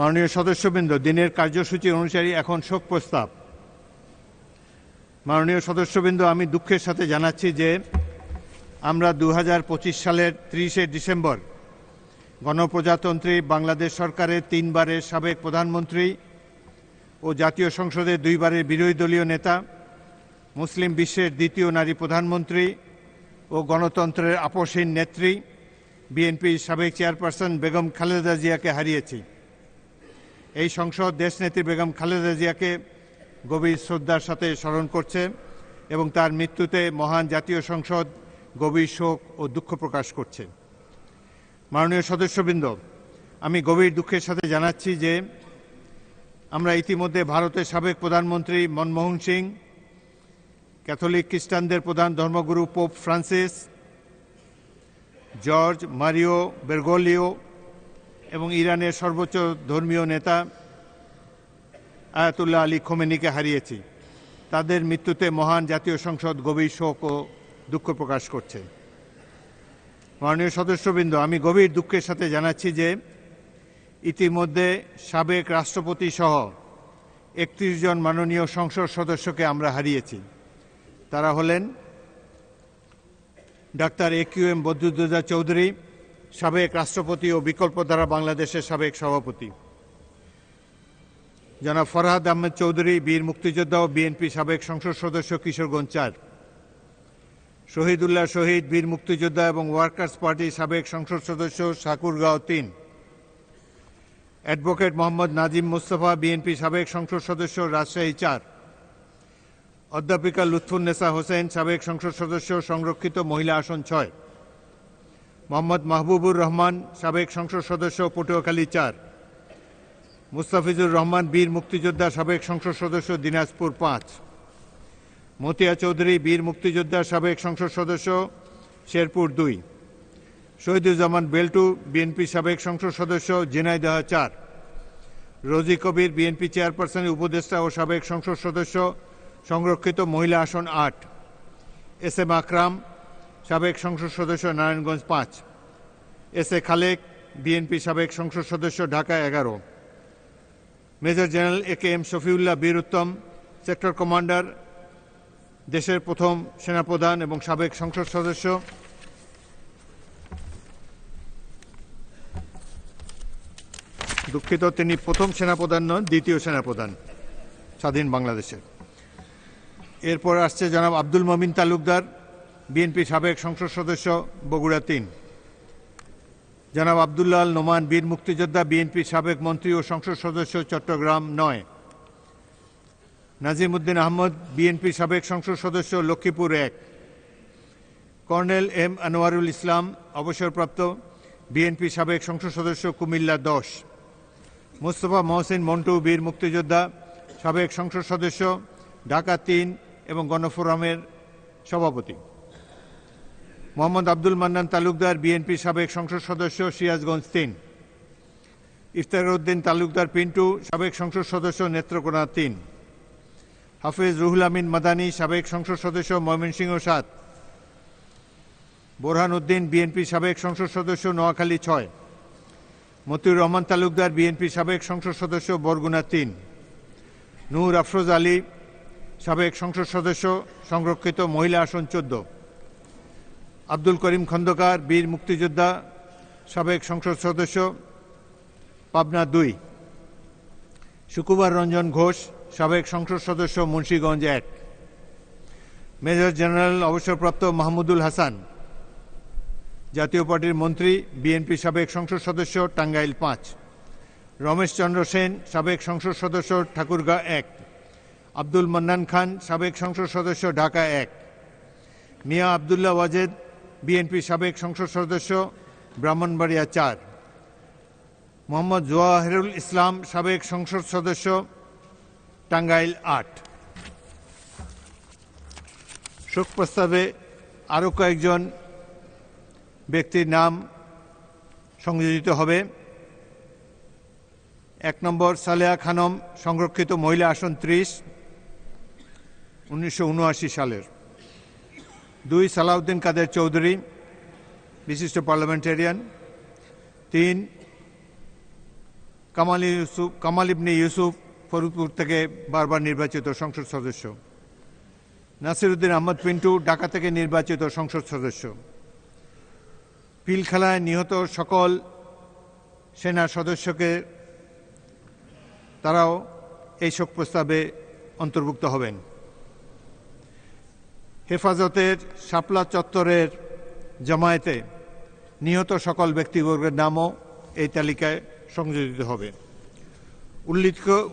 মাননীয় সদস্যবৃন্দ, দিনের কার্যসূচি অনুসারে এখন শোক প্রস্তাব। মাননীয় সদস্যবৃন্দ, আমি দুঃখের সাথে জানাচ্ছি যে আমরা 2025 সালের 30শে ডিসেম্বর গণপ্রজাতন্ত্রী বাংলাদেশ সরকারের 3 বারের সাবেক প্রধানমন্ত্রী ও জাতীয় সংসদের 2 বারের বিরোধী দলীয় নেতা, মুসলিম বিশ্বের দ্বিতীয় নারী প্রধানমন্ত্রী ও গণতন্ত্রের আপসহীন নেত্রী বিএনপির সাবেক চেয়ারপারসন বেগম খালেদা জিয়াকে হারিয়েছি। এই সংসদ দেশনেত্রী বেগম খালেদা জিয়াকে গভীর শ্রদ্ধার সাথে স্মরণ করছে এবং তার মৃত্যুতে মহান জাতীয় সংসদ গভীর শোক ও দুঃখ প্রকাশ করছে। মাননীয় সদস্যবৃন্দ, আমি গভীর দুঃখের সাথে জানাচ্ছি যে আমরা ইতিমধ্যে ভারতের সাবেক প্রধানমন্ত্রী মনমোহন সিং, ক্যাথলিক খ্রিস্টানদের প্রধান ধর্মগুরু পোপ ফ্রান্সিস, জর্জ মারিও বেরগোলিও এবং ইরানের সর্বোচ্চ ধর্মীয় নেতা আয়াতুল্লাহ আলী খোমেনিকে হারিয়েছি। তাদের মৃত্যুতে মহান জাতীয় সংসদ গভীর শোক ও দুঃখ প্রকাশ করছে। মাননীয় সদস্যবৃন্দ, আমি গভীর দুঃখের সাথে জানাচ্ছি যে ইতিমধ্যে সাবেক রাষ্ট্রপতি সহ 31 জন মাননীয় সংসদ সদস্যকে আমরা হারিয়েছি। তারা হলেন ডাক্তার AQM বদরুদ্দোজা চৌধুরী, সাবেক রাষ্ট্রপতি ও বিকল্পধারা বাংলাদেশের সাবেক সভাপতি; জনাব ফরহাদ আহমেদ চৌধুরী, বীর মুক্তিযোদ্ধা ও বিএনপি সাবেক সংসদ সদস্য, কিশোরগঞ্জ 4; শহীদুল্লাহ শহীদ, বীর মুক্তিযোদ্ধা এবং ওয়ার্কার্স পার্টির সাবেক সংসদ সদস্য, ঠাকুরগাঁও 3; অ্যাডভোকেট মোহাম্মদ নাজিম মোস্তফা, বিএনপি সাবেক সংসদ সদস্য, রাজশাহী 4; অধ্যাপিকা লুৎফুন্নেসা হোসেন, সাবেক সংসদ সদস্য, সংরক্ষিত মহিলা আসন 6; মোহাম্মদ মাহবুবুর রহমান, সাবেক সংসদ সদস্য, পটুয়াখালী 4; মুস্তাফিজুর রহমান, বীর মুক্তিযোদ্ধা, সাবেক সংসদ সদস্য, দিনাজপুর 5; মতিয়া চৌধুরী, বীর মুক্তিযোদ্ধা, সাবেক সংসদ সদস্য, শেরপুর 2; শহীদুজ্জামান বেল্টু, বিএনপি সাবেক সংসদ সদস্য, ঝিনাইদহ 4; রোজি কবির, বিএনপি চেয়ারপারসনের উপদেষ্টা ও সাবেক সংসদ সদস্য, সংরক্ষিত মহিলা আসন 8; SM আকরাম, সাবেক সংসদ সদস্য, নারায়ণগঞ্জ 5; SA খালেক, বিএনপি সাবেক সংসদ সদস্য, Dhaka 11; major general AKM Shafiullah বীর উত্তম, সেক্টর কমান্ডার, দেশের প্রথম সেনাপ্রধান এবং সাবেক সংসদ সদস্য; দুঃখিত, তিনি প্রথম সেনাপ্রধান নন, দ্বিতীয় সেনাপ্রধান স্বাধীন বাংলাদেশের। এরপর আসছে জনাব আব্দুল মমিন তালুকদার, বিএনপি সাবেক সংসদ সদস্য, বগুড়া 3; জনাব আবদুল্লাহ আল নোমান, বীর মুক্তিযোদ্ধা, বিএনপি সাবেক মন্ত্রী ও সংসদ সদস্য, চট্টগ্রাম 9; নাজিম উদ্দিন আহমদ, বিএনপি সাবেক সংসদ সদস্য, লক্ষ্মীপুর 1; কর্নেল M আনোয়ারুল ইসলাম, অবসরপ্রাপ্ত, বিএনপি সাবেক সংসদ সদস্য, কুমিল্লা 10; মোস্তফা মহসিন মন্টু, বীর মুক্তিযোদ্ধা, সাবেক সংসদ সদস্য, ঢাকা 3 এবং গণফোরামের সভাপতি; মোহাম্মদ আব্দুল মান্নান তালুকদার, বিএনপি সাবেক সংসদ সদস্য, সিরাজগঞ্জ 3; ইফতেখার উদ্দিন তালুকদার পিন্টু, সাবেক সংসদ সদস্য, নেত্রকোনা 3; হাফেজ রুহুল আমিন মাদানী, সাবেক সংসদ সদস্য, ময়মনসিংহ 7; বোরহান উদ্দিন, বিএনপি সাবেক সংসদ সদস্য, নোয়াখালী 6; মতিউর রহমান তালুকদার, বিএনপি সাবেক সংসদ সদস্য, বরগুনা 3; নূর আফরোজ আলী, সাবেক সংসদ সদস্য, সংরক্ষিত মহিলা আসন 14; আব্দুল করিম খন্দকার, বীর মুক্তিযোদ্ধা, সাবেক সংসদ সদস্য, পাবনা 2; শুকুবার রঞ্জন ঘোষ, সাবেক সংসদ সদস্য, মুন্সিগঞ্জ 1; মেজর জেনারেল অবসরপ্রাপ্ত মাহমুদুল হাসান, জাতীয় পার্টির মন্ত্রী, বিএনপি সাবেক সংসদ সদস্য, টাঙ্গাইল 5; রমেশ চন্দ্র সেন, সাবেক সংসদ সদস্য, ঠাকুরগাঁও 1; আব্দুল মান্নান খান, সাবেক সংসদ সদস্য, ঢাকা 1; মিয়া আবদুল্লাহ ওয়াজেদ, বিএনপি সাবেক সংসদ সদস্য, ব্রাহ্মণবাড়িয়া 4; মোহাম্মদ জওয়াহিরুল ইসলাম, সাবেক সংসদ সদস্য, টাঙ্গাইল 8। শোক প্রস্তাবে আরও কয়েকজন ব্যক্তির নাম সংযোজিত হবে। 1 নম্বর সালেহা খানম, সংরক্ষিত মহিলা আসন 30, 1979 সালের। 2 সালাউদ্দিন কাদের চৌধুরী, বিশিষ্ট পার্লামেন্টেরিয়ান। 3 কামাল ইবনে ইউসুফ ফরিদপুর থেকে বারবার নির্বাচিত সংসদ সদস্য, নাসিরউদ্দিন আহমদ পিন্টু ঢাকা থেকে নির্বাচিত সংসদ সদস্য, পিলখানায় নিহত সকল সেনা সদস্যকে তারাও এই শোক প্রস্তাবে অন্তর্ভুক্ত হবেন। হেফাজতের শাপলা চত্বরের জামায়াতে নিহত সকল ব্যক্তিবর্গের নামও এই তালিকায় সংযোজিত হবে।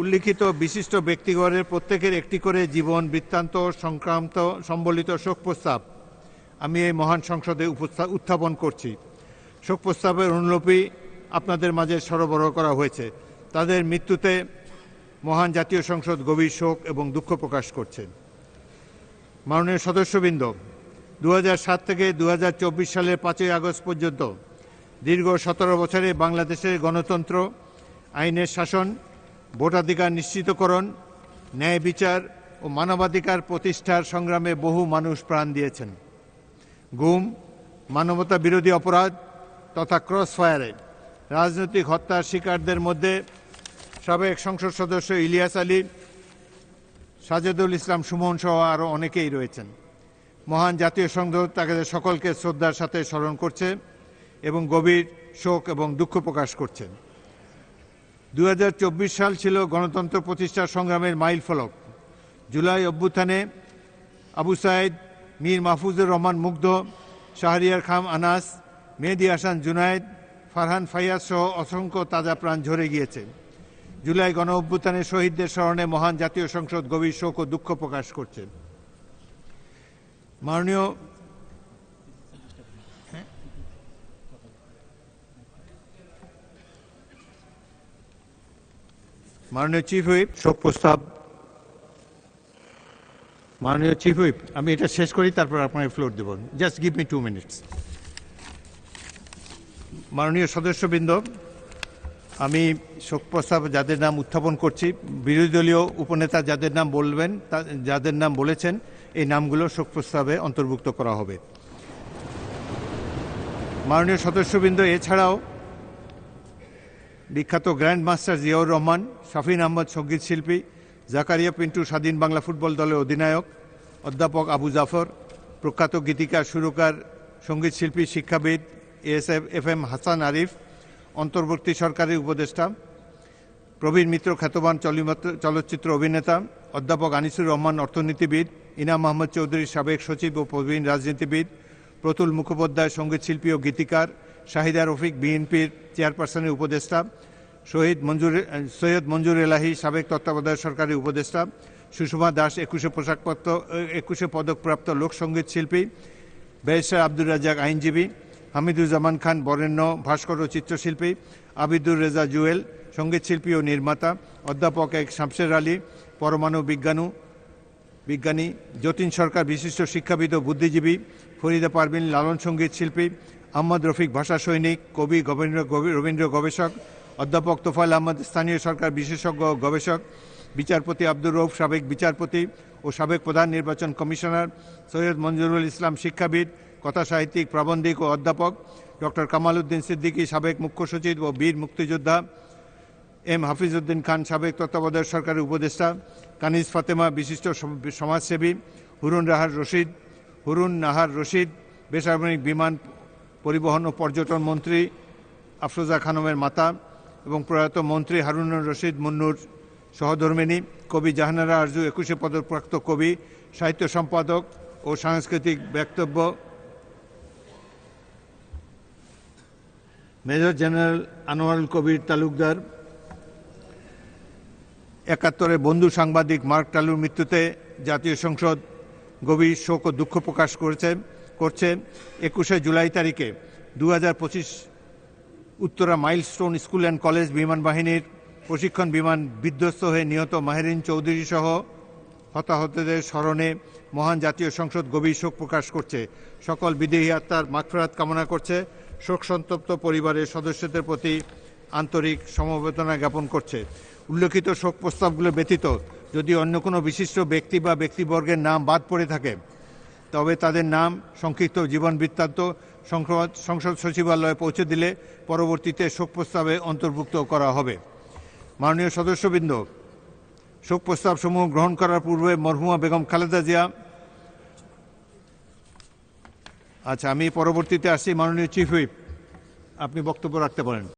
উল্লিখিত বিশিষ্ট ব্যক্তিগণের প্রত্যেকের একটি করে জীবন বৃত্তান্ত সংক্রান্ত সম্বলিত শোক প্রস্তাব আমি এই মহান সংসদে উত্থাপন করছি। শোক প্রস্তাবের অনুলিপি আপনাদের মাঝে সরবরাহ করা হয়েছে। তাদের মৃত্যুতে মহান জাতীয় সংসদ গভীর শোক এবং দুঃখ প্রকাশ করছে। মাননীয় সদস্যবৃন্দ, 2007 থেকে 2024 সালের 5ই আগস্ট পর্যন্ত দীর্ঘ 17 বছরে বাংলাদেশের গণতন্ত্র, আইনের শাসন, ভোটাধিকার নিশ্চিতকরণ, ন্যায় বিচার ও মানবাধিকার প্রতিষ্ঠার সংগ্রামে বহু মানুষ প্রাণ দিয়েছেন। গুম, মানবতা বিরোধী অপরাধ তথা ক্রস ফায়ারে রাজনৈতিক হত্যার শিকারদের মধ্যে সাবেক সংসদ সদস্য ইলিয়াস আলী, সাজেদুল ইসলাম সুমন সহ আরও অনেকেই রয়েছেন। মহান জাতীয় সংসদ তাদের সকলকে শ্রদ্ধার সাথে স্মরণ করছে এবং গভীর শোক এবং দুঃখ প্রকাশ করছে। 2024 সাল ছিল গণতন্ত্র প্রতিষ্ঠার সংগ্রামের মাইল ফলক। জুলাই অভ্যুত্থানে আবু সাইদ, মীর মাহফুজুর রহমান মুগ্ধ, শাহরিয়ার খান আনাস, মেহেদী হাসান জুনায়েদ, ফারহান ফাইয়াজ সহ অসংখ্য তাজা প্রাণ ঝরে গিয়েছে। জুলাই গণ অভ্যুত্থানে শহীদদের স্মরণে মহান জাতীয় সংসদ গভীর শোক ও দুঃখ প্রকাশ করছে। মাননীয় চিফ হুইপ, শোক প্রস্তাব। মাননীয় চিফ হুইপ, আমি এটা শেষ করি, তারপর আপনাকে ফ্লোর দেব। Just give me 2 minutes. মাননীয় সদস্যবৃন্দ, আমি শোক প্রস্তাব যাদের নাম উত্থাপন করছি, বিরোধী দলীয় উপনেতা যাদের নাম বলবেন, যাদের নাম বলেছেন, এই নামগুলো শোক প্রস্তাবে অন্তর্ভুক্ত করা হবে। মাননীয় সদস্যবৃন্দ, এছাড়াও বিখ্যাত গ্র্যান্ড মাস্টার জিয়াউর রহমান, শাফিন আহমদ সঙ্গীত শিল্পী, জাকারিয়া পিন্টু স্বাধীন বাংলা ফুটবল দলের অধিনায়ক, অধ্যাপক আবু জাফর, প্রখ্যাত গীতিকার, সুরকার, সঙ্গীত শিল্পী, শিক্ষাবিদ এফএম হাসান আরিফ, অন্তর্বর্তী সরকারের উপদেষ্টা, প্রবীণ মিত্র খ্যাতবান চলচ্চিত্র অভিনেতা, অধ্যাপক আনিসুর রহমান অর্থনীতিবিদ, ইনাম আহমদ চৌধুরী সাবেক সচিব ও প্রবীণ রাজনীতিবিদ, প্রতুল মুখোপাধ্যায় সঙ্গীতশিল্পী ও গীতিকার, শাহিদা রফিক বিএনপির চেয়ারপারসনের উপদেষ্টা, সৈয়দ মঞ্জুর এলাহি সাবেক তত্ত্বাবধায়ক সরকারের উপদেষ্টা, সুষমা দাস 21 পদকপ্রাপ্ত লোকসঙ্গীত শিল্পী, ব্যারিস্টার আব্দুর রাজ্জাক আইনজীবী, হামিদুজ্জামান খান বরেণ্য ভাস্কর ও চিত্রশিল্পী, আবিদুর রেজা জুয়েল সঙ্গীতশিল্পী ও নির্মাতা, অধ্যাপক শামসের আলী পরমাণু বিজ্ঞানী, যতীন সরকার বিশিষ্ট শিক্ষাবিদ ও বুদ্ধিজীবী, ফরিদা পারভিন লালন সঙ্গীত শিল্পী, আহমদ রফিক ভাষা সৈনিক, কবি রবীন্দ্র গবেষক, অধ্যাপক তোফায়েল আহমদ স্থানীয় সরকার বিশেষজ্ঞ গবেষক, বিচারপতি আব্দুর রউফ সাবেক বিচারপতি ও সাবেক প্রধান নির্বাচন কমিশনার, সৈয়দ মঞ্জুরুল ইসলাম শিক্ষাবিদ, কথা সাহিত্যিক, প্রাবন্ধিক ও অধ্যাপক, ডক্টর কামাল উদ্দিন সিদ্দিকী সাবেক মুখ্য সচিব ও বীর মুক্তিযোদ্ধা, এম হাফিজউদ্দিন খান সাবেক তত্ত্বাবধায়ক সরকারের উপদেষ্টা, কানিজ ফাতেমা বিশিষ্ট সমাজসেবী, হুরুন নাহার রশিদ বেসামরিক বিমান পরিবহন ও পর্যটন মন্ত্রী, আফরোজা খানমের মাতা এবং প্রয়াত মন্ত্রী হারুনুর রশিদ মুন্নুর সহধর্মিণী, কবি জাহানারা আরজু 21 পদকপ্রাপ্ত কবি, সাহিত্য সম্পাদক ও সাংস্কৃতিক বক্তব্য মেজর জেনারেল আনোয়ারুল কবির তালুকদার, 71 বন্ধু সাংবাদিক মার্ক টালুর মৃত্যুতে জাতীয় সংসদ গভীর শোক ও দুঃখ প্রকাশ করছে। 21 জুলাই তারিখে 2025 Uttara milestone school and college বিমান বাহিনীর প্রশিক্ষণ বিমান বিধ্বস্ত হয়ে নিহত মাহেরিন চৌধুরী সহ হতাহতদের স্মরণে মহান জাতীয় সংসদ গভীর শোক প্রকাশ করছে। সকল বিদেহী আত্মার মাগফিরাত কামনা করছে। শোক সন্তপ্ত পরিবারের সদস্যদের প্রতি আন্তরিক সমবেদনা জ্ঞাপন করছে। উল্লেখিত শোক প্রস্তাবগুলো ব্যতীত যদি অন্য কোনো বিশিষ্ট ব্যক্তি বা ব্যক্তিবর্গের নাম বাদ পড়ে থাকে, তবে তাদের নাম সংক্ষিপ্ত জীবন বৃত্তান্ত সংসদ সচিবালয়ে পৌঁছে দিলে পরবর্তীতে শোক প্রস্তাবে অন্তর্ভুক্ত করা হবে। মাননীয় সদস্যবৃন্দ, শোক প্রস্তাব সমূহ গ্রহণ করার পূর্বে মরহুমা বেগম খালেদা জিয়া। আচ্ছা, আমি পরবর্তীতে আসছি। মাননীয় চিফ হুইপ, আপনি বক্তব্য রাখতে পারেন।